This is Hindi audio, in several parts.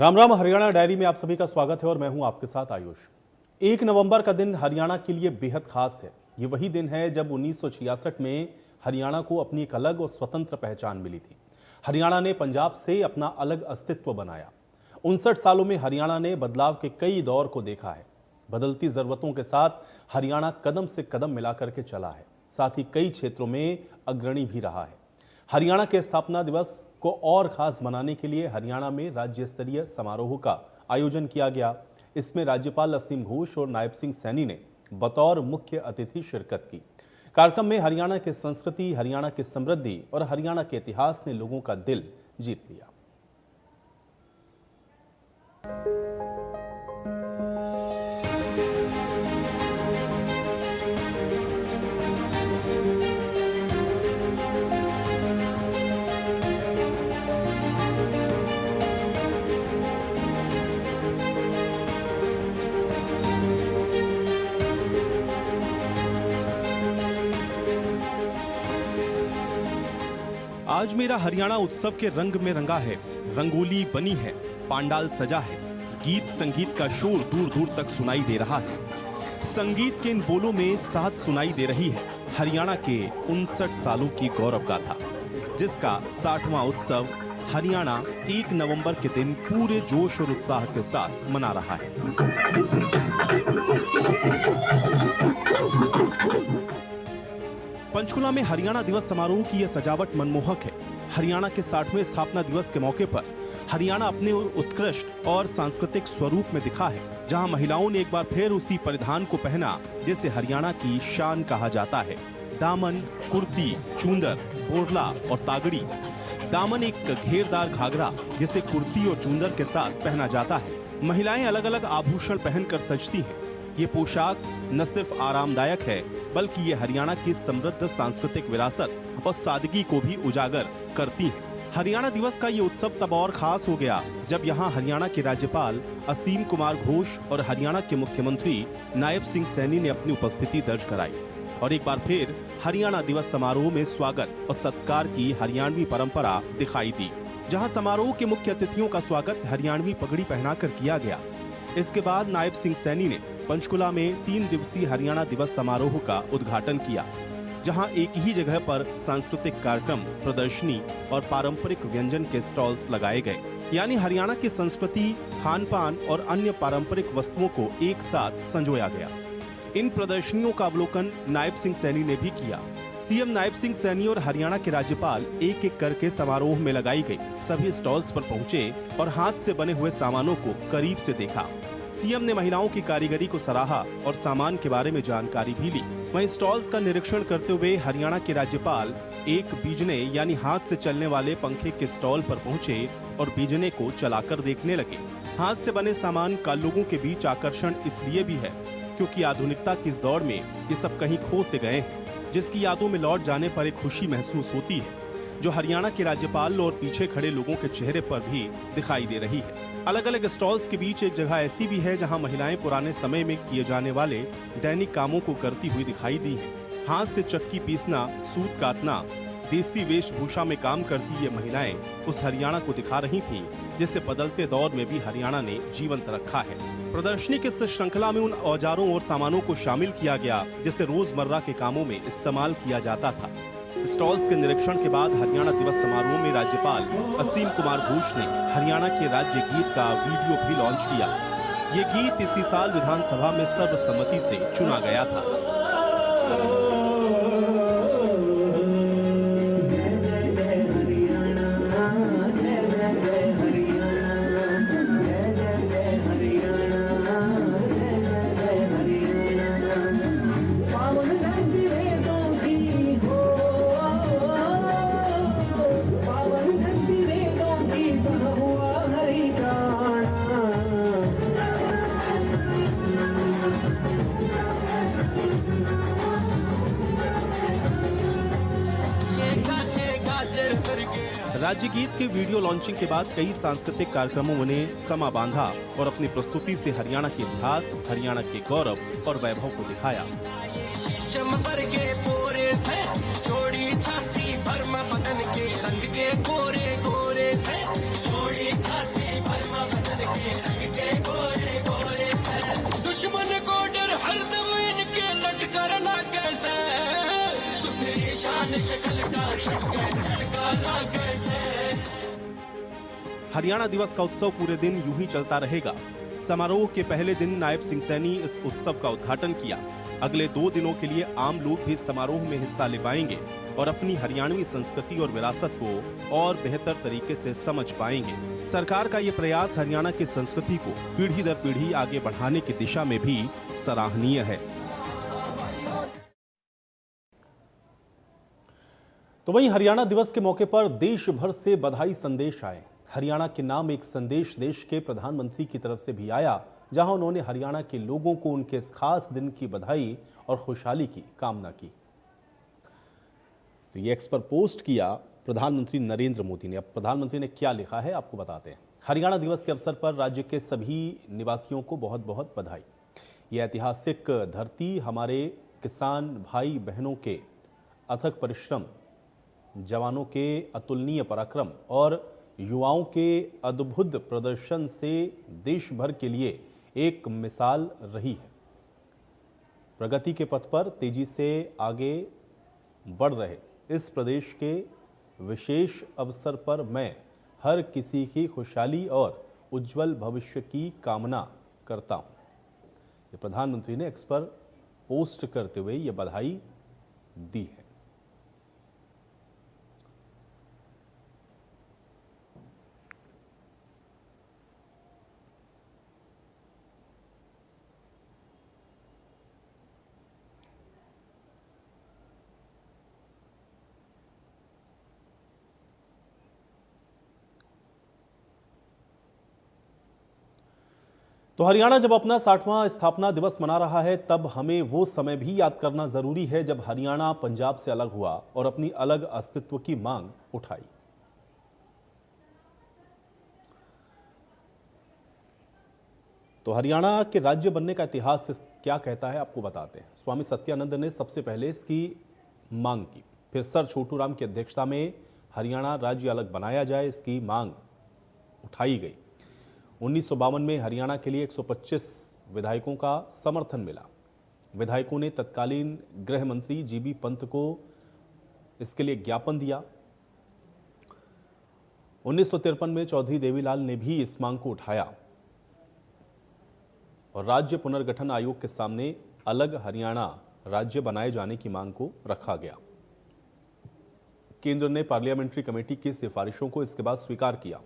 राम राम। हरियाणा डायरी में आप सभी का स्वागत है और मैं हूं आपके साथ आयुष। 1 नवंबर का दिन हरियाणा के लिए बेहद खास है। ये वही दिन है जब 1966 में हरियाणा को अपनी एक अलग और स्वतंत्र पहचान मिली थी। हरियाणा ने पंजाब से अपना अलग अस्तित्व बनाया। 59 सालों में हरियाणा ने बदलाव के कई दौर को देखा है। बदलती जरूरतों के साथ हरियाणा कदम से कदम मिला करके चला है, साथ ही कई क्षेत्रों में अग्रणी भी रहा है। हरियाणा के स्थापना दिवस को और खास बनाने के लिए हरियाणा में राज्य स्तरीय समारोह का आयोजन किया गया। इसमें राज्यपाल असीम घोष और नायब सिंह सैनी ने बतौर मुख्य अतिथि शिरकत की। कार्यक्रम में हरियाणा की संस्कृति, हरियाणा की समृद्धि और हरियाणा के इतिहास ने लोगों का दिल जीत लिया। आज मेरा हरियाणा उत्सव के रंग में रंगा है। रंगोली बनी है, पांडाल सजा है, गीत संगीत का शोर दूर दूर तक सुनाई दे रहा है। संगीत के इन बोलों में साथ सुनाई दे रही है हरियाणा के 59 सालों की गौरव गाथा, जिसका 60वां उत्सव हरियाणा 1 नवंबर के दिन पूरे जोश और उत्साह के साथ मना रहा है। पंचकुला में हरियाणा दिवस समारोह की यह सजावट मनमोहक है। हरियाणा के 60वें स्थापना दिवस के मौके पर हरियाणा अपने उत्कृष्ट और सांस्कृतिक स्वरूप में दिखा है, जहां महिलाओं ने एक बार फिर उसी परिधान को पहना जिसे हरियाणा की शान कहा जाता है। दामन, कुर्ती, चूंदर, बोरला और तागड़ी। दामन एक घेरदार घाघरा जिसे कुर्ती और चूंदर के साथ पहना जाता है। महिलाएं अलग अलग आभूषण पहनकर सजती हैं। ये पोशाक न सिर्फ आरामदायक है, बल्कि ये हरियाणा की समृद्ध सांस्कृतिक विरासत और सादगी को भी उजागर करती है। हरियाणा दिवस का ये उत्सव तब और खास हो गया जब यहाँ हरियाणा के राज्यपाल असीम कुमार घोष और हरियाणा के मुख्यमंत्री नायब सिंह सैनी ने अपनी उपस्थिति दर्ज कराई और एक बार फिर हरियाणा दिवस समारोह में स्वागत और सत्कार की हरियाणवी परंपरा दिखाई दी, जहाँ समारोह के मुख्य अतिथियों का स्वागत हरियाणवी पगड़ी पहनाकर किया गया। इसके बाद नायब सिंह सैनी ने पंचकुला में 3 दिवसीय हरियाणा दिवस समारोह का उद्घाटन किया, जहां एक ही जगह पर सांस्कृतिक कार्यक्रम, प्रदर्शनी और पारंपरिक व्यंजन के स्टॉल्स लगाए गए। यानी हरियाणा की संस्कृति, खान पान और अन्य पारंपरिक वस्तुओं को एक साथ संजोया गया। इन प्रदर्शनियों का अवलोकन नायब सिंह सैनी ने भी किया। सीएम नायब सिंह सैनी और हरियाणा के राज्यपाल एक एक करके समारोह में लगाई गई सभी स्टॉल्स पर पहुंचे और हाथ से बने हुए सामानों को करीब से देखा। सीएम ने महिलाओं की कारीगरी को सराहा और सामान के बारे में जानकारी भी ली। वहीं स्टॉल्स का निरीक्षण करते हुए हरियाणा के राज्यपाल एक बीजने यानी हाथ से चलने वाले पंखे के स्टॉल पर पहुंचे और बीजने को चलाकर देखने लगे। हाथ से बने सामान का लोगों के बीच आकर्षण इसलिए भी है क्योंकि आधुनिकता की इस दौड़ में ये सब कहीं खो से गए हैं, जिसकी यादों में लौट जाने पर एक खुशी महसूस होती है, जो हरियाणा के राज्यपाल और पीछे खड़े लोगों के चेहरे पर भी दिखाई दे रही है। अलग अलग स्टॉल्स के बीच एक जगह ऐसी भी है जहां महिलाएं पुराने समय में किए जाने वाले दैनिक कामों को करती हुई दिखाई दी हैं। हाथ से चक्की पीसना, सूत काटना, देसी वेशभूषा में काम करती ये महिलाएं उस हरियाणा को दिखा रही थीं, जिसे बदलते दौर में भी हरियाणा ने जीवंत रखा है। प्रदर्शनी के इस श्रृंखला में उन औजारों और सामानों को शामिल किया गया जिसे रोजमर्रा के कामों में इस्तेमाल किया जाता था। स्टॉल्स के निरीक्षण के बाद हरियाणा दिवस समारोह में राज्यपाल असीम कुमार घोष ने हरियाणा के राज्य गीत का वीडियो भी लॉन्च किया। ये गीत इसी साल विधानसभा में सर्वसम्मति से चुना गया था। राज्य गीत के वीडियो लॉन्चिंग के बाद कई सांस्कृतिक कार्यक्रमों ने समा बांधा और अपनी प्रस्तुति से हरियाणा के इतिहास, हरियाणा के गौरव और वैभव को दिखाया। बदन के रंग के गोरे गोरे से छोड़ी छाती भरमा बदन हरियाणा दिवस का उत्सव पूरे दिन यूं ही चलता रहेगा। समारोह के पहले दिन नायब सिंह सैनी इस उत्सव का उद्घाटन किया। अगले 2 दिनों के लिए आम लोग भी समारोह में हिस्सा ले पाएंगे और अपनी हरियाणवी संस्कृति और विरासत को और बेहतर तरीके से समझ पाएंगे। सरकार का ये प्रयास हरियाणा की संस्कृति को पीढ़ी दर पीढ़ी आगे बढ़ाने की दिशा में भी सराहनीय है। तो वहीं हरियाणा दिवस के मौके पर देश भर से बधाई संदेश आए। हरियाणा के नाम एक संदेश देश के प्रधानमंत्री की तरफ से भी आया, जहां उन्होंने हरियाणा के लोगों को उनके इस खास दिन की बधाई और खुशहाली की कामना की। तो ये एक्स पर पोस्ट किया प्रधानमंत्री नरेंद्र मोदी ने। अब प्रधानमंत्री ने क्या लिखा है आपको बताते हैं। हरियाणा दिवस के अवसर पर राज्य के सभी निवासियों को बहुत बहुत बधाई। ये ऐतिहासिक धरती हमारे किसान भाई बहनों के अथक परिश्रम, जवानों के अतुलनीय पराक्रम और युवाओं के अद्भुत प्रदर्शन से देश भर के लिए एक मिसाल रही है। प्रगति के पथ पर तेजी से आगे बढ़ रहे इस प्रदेश के विशेष अवसर पर मैं हर किसी की खुशहाली और उज्जवल भविष्य की कामना करता हूं। ये प्रधानमंत्री ने एक्स पर पोस्ट करते हुए ये बधाई दी है। तो हरियाणा जब अपना 60वां स्थापना दिवस मना रहा है, तब हमें वो समय भी याद करना जरूरी है जब हरियाणा पंजाब से अलग हुआ और अपनी अलग अस्तित्व की मांग उठाई। तो हरियाणा के राज्य बनने का इतिहास क्या कहता है आपको बताते हैं। स्वामी सत्यानंद ने सबसे पहले इसकी मांग की, फिर सर छोटू राम की अध्यक्षता में हरियाणा राज्य अलग बनाया जाए, इसकी मांग उठाई गई। 1952 में हरियाणा के लिए 125 विधायकों का समर्थन मिला। विधायकों ने तत्कालीन गृह मंत्री जीबी पंत को इसके लिए ज्ञापन दिया। 1953 में चौधरी देवीलाल ने भी इस मांग को उठाया और राज्य पुनर्गठन आयोग के सामने अलग हरियाणा राज्य बनाए जाने की मांग को रखा गया। केंद्र ने पार्लियामेंट्री कमेटी की सिफारिशों को इसके बाद स्वीकार किया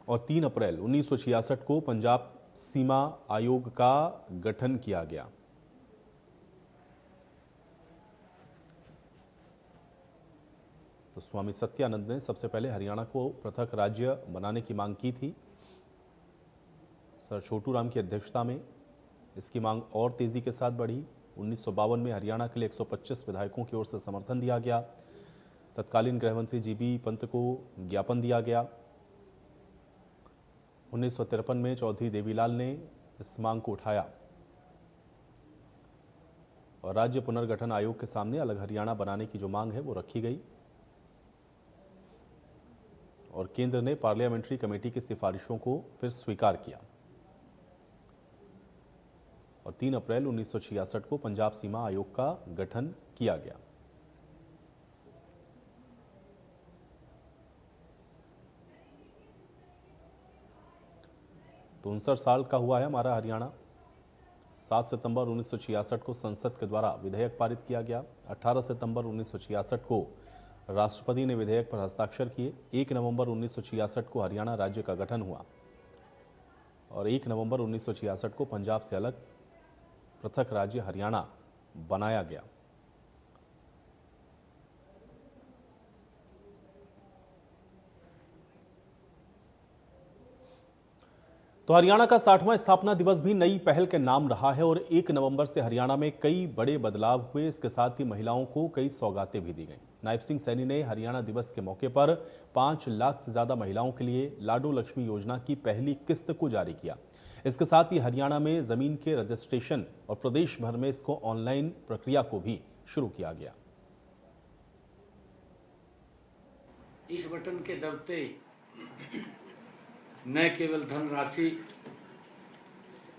और 3 अप्रैल 1966 को पंजाब सीमा आयोग का गठन किया गया। तो स्वामी सत्यानंद ने सबसे पहले हरियाणा को पृथक राज्य बनाने की मांग की थी। सर छोटू राम की अध्यक्षता में इसकी मांग और तेजी के साथ बढ़ी। 1952 में हरियाणा के लिए 125 विधायकों की ओर से समर्थन दिया गया। तत्कालीन गृह मंत्री जीबी पंत को ज्ञापन दिया गया। 1953 में चौधरी देवीलाल ने इस मांग को उठाया और राज्य पुनर्गठन आयोग के सामने अलग हरियाणा बनाने की जो मांग है वो रखी गई और केंद्र ने पार्लियामेंट्री कमेटी की सिफारिशों को फिर स्वीकार किया और 3 अप्रैल 1966 को पंजाब सीमा आयोग का गठन किया गया। तो 59 साल का हुआ है हमारा हरियाणा। 7 सितंबर 1966 को संसद के द्वारा विधेयक पारित किया गया। 18 सितंबर 1966 को राष्ट्रपति ने विधेयक पर हस्ताक्षर किए। 1 नवंबर 1966 को हरियाणा राज्य का गठन हुआ और 1 नवंबर 1966 को पंजाब से अलग पृथक राज्य हरियाणा बनाया गया। तो हरियाणा का 60वां स्थापना दिवस भी नई पहल के नाम रहा है और 1 नवंबर से हरियाणा में कई बड़े बदलाव हुए। इसके साथ ही महिलाओं को कई सौगातें भी दी गईं। नायब सिंह सैनी ने हरियाणा दिवस के मौके पर 5 लाख से ज्यादा महिलाओं के लिए लाडो लक्ष्मी योजना की पहली किस्त को जारी किया। इसके साथ ही हरियाणा में जमीन के रजिस्ट्रेशन और प्रदेश भर में इसको ऑनलाइन प्रक्रिया को भी शुरू किया गया। इस बटन के दबते न केवल धनराशि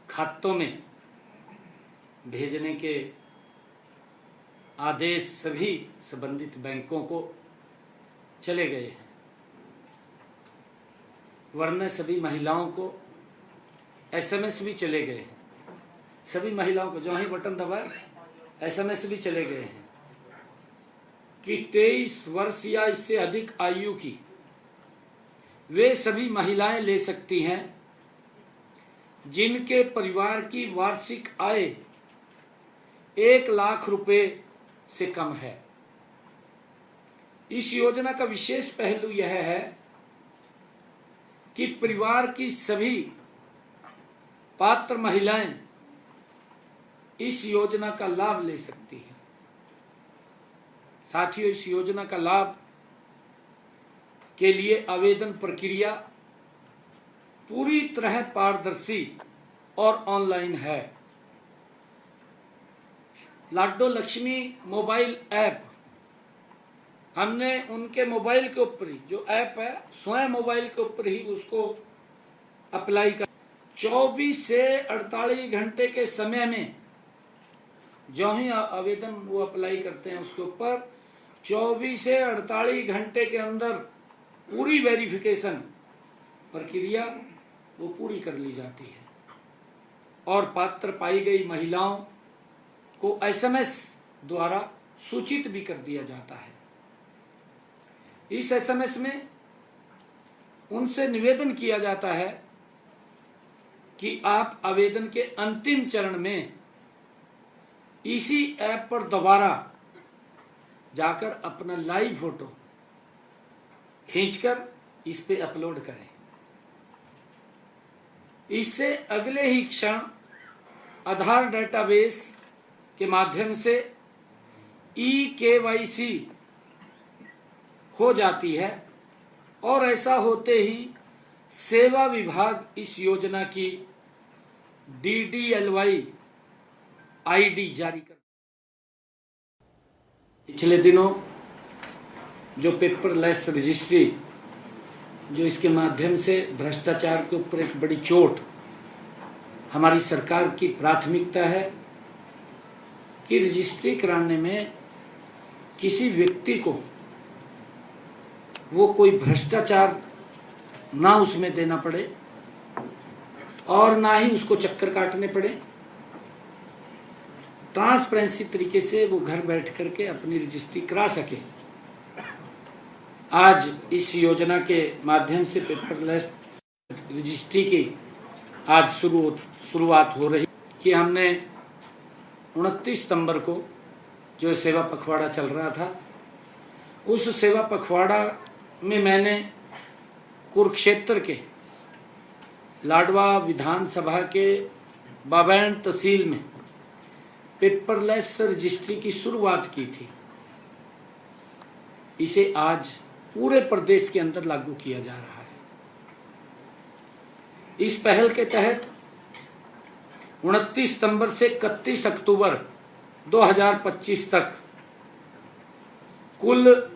खातों में भेजने के आदेश सभी संबंधित बैंकों को चले गए हैं, वरना सभी महिलाओं को एसएमएस भी चले गए हैं। सभी महिलाओं को जो ही बटन दबाए एसएमएस भी चले गए हैं कि 23 वर्ष या इससे अधिक आयु की वे सभी महिलाएं ले सकती हैं जिनके परिवार की वार्षिक आय 1 लाख रुपए से कम है। इस योजना का विशेष पहलू यह है कि परिवार की सभी पात्र महिलाएं इस योजना का लाभ ले सकती हैं। साथियों, इस योजना का लाभ के लिए आवेदन प्रक्रिया पूरी तरह पारदर्शी और ऑनलाइन है। लाडो लक्ष्मी मोबाइल ऐप हमने उनके मोबाइल के ऊपर ही, जो ऐप है स्वयं मोबाइल के ऊपर ही उसको अप्लाई कर 24 से 48 घंटे के समय में जो ही आवेदन वो अप्लाई करते हैं उसके ऊपर 24 से 48 घंटे के अंदर पूरी वेरिफिकेशन प्रक्रिया वो पूरी कर ली जाती है और पात्र पाई गई महिलाओं को एसएमएस द्वारा सूचित भी कर दिया जाता है। इस एसएमएस में उनसे निवेदन किया जाता है कि आप आवेदन के अंतिम चरण में इसी ऐप पर दोबारा जाकर अपना लाइव फोटो खींचकर इस पे अपलोड करें। इससे अगले ही क्षण आधार डेटाबेस के माध्यम से ई-केवाईसी हो जाती है और ऐसा होते ही सेवा विभाग इस योजना की DDLY आईडी जारी कर। पिछले दिनों जो पेपरलेस रजिस्ट्री, जो इसके माध्यम से भ्रष्टाचार के ऊपर एक बड़ी चोट, हमारी सरकार की प्राथमिकता है कि रजिस्ट्री कराने में किसी व्यक्ति को वो कोई भ्रष्टाचार ना उसमें देना पड़े और ना ही उसको चक्कर काटने पड़े। ट्रांसपेरेंसी तरीके से वो घर बैठ करके अपनी रजिस्ट्री करा सके। आज इस योजना के माध्यम से पेपरलेस रजिस्ट्री की आज शुरुआत हो रही कि हमने 29 सितंबर को जो सेवा पखवाड़ा चल रहा था, उस सेवा पखवाड़ा में मैंने कुरुक्षेत्र के लाडवा विधानसभा के बाबैन तहसील में पेपरलेस रजिस्ट्री की शुरुआत की थी। इसे आज पूरे प्रदेश के अंदर लागू किया जा रहा है। इस पहल के तहत 29 सितंबर से 31 अक्टूबर 2025 तक कुल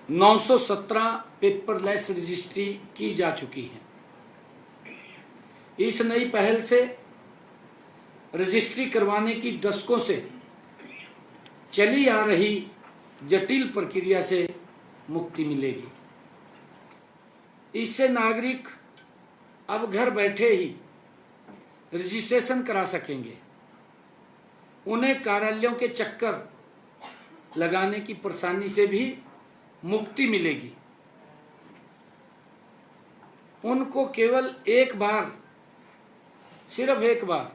917 पेपरलेस रजिस्ट्री की जा चुकी है। इस नई पहल से रजिस्ट्री करवाने की दशकों से चली आ रही जटिल प्रक्रिया से मुक्ति मिलेगी। इससे नागरिक अब घर बैठे ही रजिस्ट्रेशन करा सकेंगे। उन्हें कार्यालयों के चक्कर लगाने की परेशानी से भी मुक्ति मिलेगी। उनको केवल एक बार, सिर्फ एक बार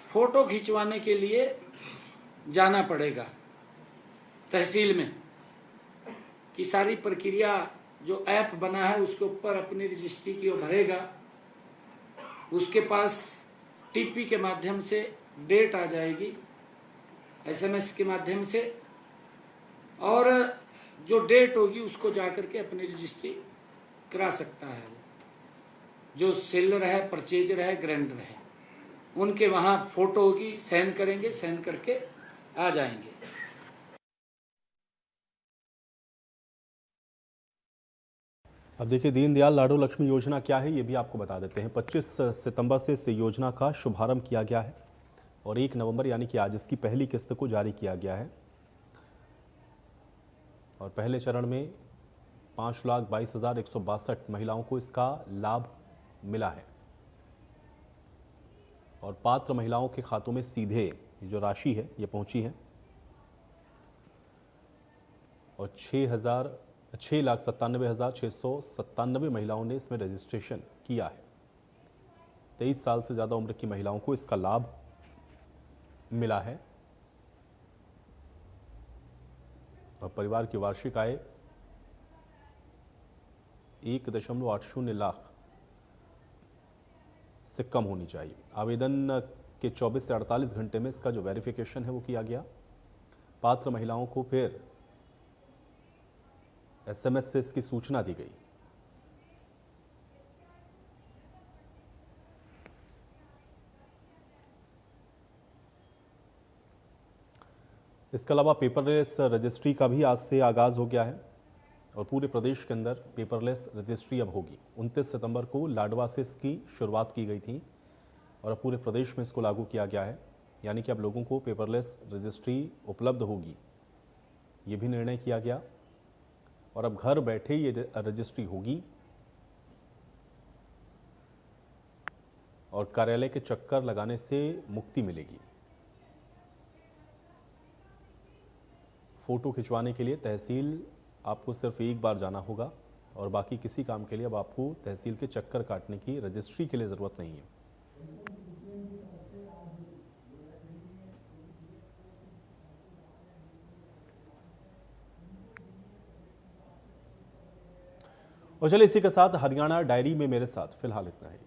फोटो खिंचवाने के लिए जाना पड़ेगा तहसील में, कि सारी प्रक्रिया जो ऐप बना है उसके ऊपर अपनी रजिस्ट्री की वो भरेगा। उसके पास टीपी के माध्यम से डेट आ जाएगी, एसएमएस के माध्यम से, और जो डेट होगी उसको जाकर के अपनी रजिस्ट्री करा सकता है। जो सेलर है, परचेजर है, ग्रांटर है, उनके वहाँ फोटो होगी, साइन करेंगे, साइन करके आ जाएंगे। अब देखिए, दीनदयाल लाडो लक्ष्मी योजना क्या है ये भी आपको बता देते हैं। 25 सितंबर से इस योजना का शुभारंभ किया गया है और 1 नवंबर यानी कि आज इसकी पहली किस्त को जारी किया गया है। और पहले चरण में 5,22,162 महिलाओं को इसका लाभ मिला है और पात्र महिलाओं के खातों में सीधे ये जो राशि है ये पहुंची है और 6,97,697 महिलाओं ने इसमें रजिस्ट्रेशन किया है। 23 साल से ज़्यादा उम्र की महिलाओं को इसका लाभ मिला है और परिवार की वार्षिक आय 1.80 लाख से कम होनी चाहिए। आवेदन के 24 से 48 घंटे में इसका जो वेरिफिकेशन है वो किया गया। पात्र महिलाओं को फिर SMS से इसकी सूचना दी गई। इसके अलावा पेपरलेस रजिस्ट्री का भी आज से आगाज़ हो गया है और पूरे प्रदेश के अंदर पेपरलेस रजिस्ट्री अब होगी। 29 सितंबर को लाडवा से इसकी शुरुआत की गई थी और अब पूरे प्रदेश में इसको लागू किया गया है, यानी कि अब लोगों को पेपरलेस रजिस्ट्री उपलब्ध होगी, ये भी निर्णय किया गया और अब घर बैठे ये रजिस्ट्री होगी और कार्यालय के चक्कर लगाने से मुक्ति मिलेगी। फ़ोटो खिंचवाने के लिए तहसील आपको सिर्फ एक बार जाना होगा और बाकी किसी काम के लिए अब आपको तहसील के चक्कर काटने की रजिस्ट्री के लिए ज़रूरत नहीं है। और चलिए इसी के साथ हरियाणा डायरी में मेरे साथ फिलहाल इतना ही।